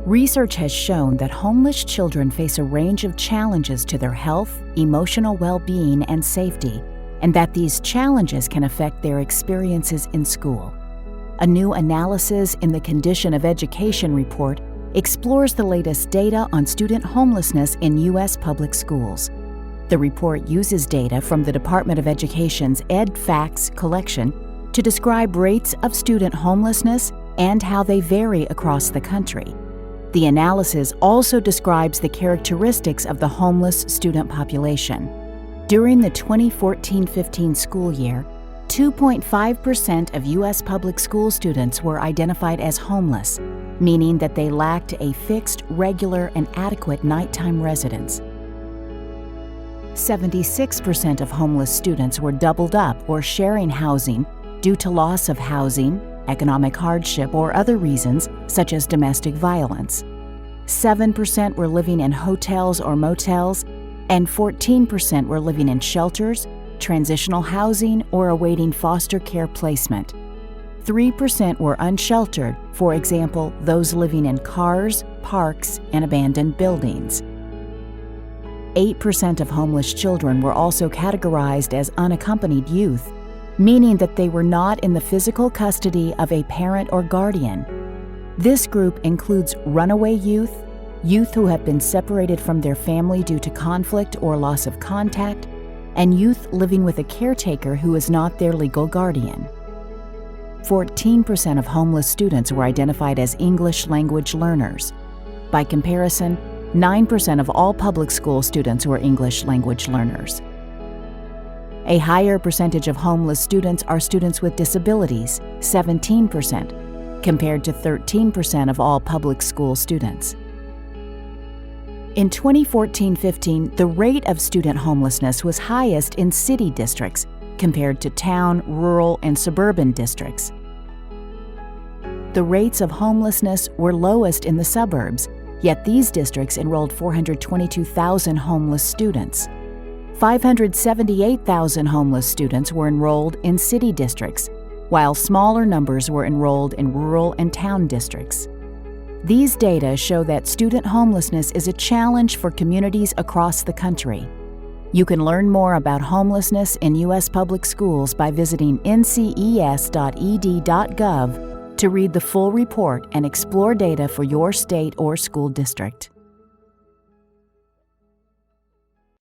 Research has shown that homeless children face a range of challenges to their health, emotional well-being, and safety, and that these challenges can affect their experiences in school. A new analysis in the Condition of Education report explores the latest data on student homelessness in U.S. public schools. The report uses data from the Department of Education's EdFacts collection to describe rates of student homelessness and how they vary across the country. The analysis also describes the characteristics of the homeless student population. During the 2014-15 school year, 2.5% of U.S. public school students were identified as homeless, meaning that they lacked a fixed, regular, and adequate nighttime residence. 76% of homeless students were doubled up or sharing housing due to loss of housing, economic hardship, or other reasons such as domestic violence. 7% were living in hotels or motels, and 14% were living in shelters, transitional housing, or awaiting foster care placement. 3% were unsheltered, for example, those living in cars, parks, and abandoned buildings. 8% of homeless children were also categorized as unaccompanied youth, meaning that they were not in the physical custody of a parent or guardian. This group includes runaway youth, youth who have been separated from their family due to conflict or loss of contact, and youth living with a caretaker who is not their legal guardian. 14% of homeless students were identified as English language learners. By comparison, 9% of all public school students were English language learners. A higher percentage of homeless students are students with disabilities, 17%, compared to 13% of all public school students. In 2014-15, the rate of student homelessness was highest in city districts compared to town, rural, and suburban districts. The rates of homelessness were lowest in the suburbs, yet these districts enrolled 422,000 homeless students. 578,000 homeless students were enrolled in city districts, while smaller numbers were enrolled in rural and town districts. These data show that student homelessness is a challenge for communities across the country. You can learn more about homelessness in U.S. public schools by visiting nces.ed.gov to read the full report and explore data for your state or school district.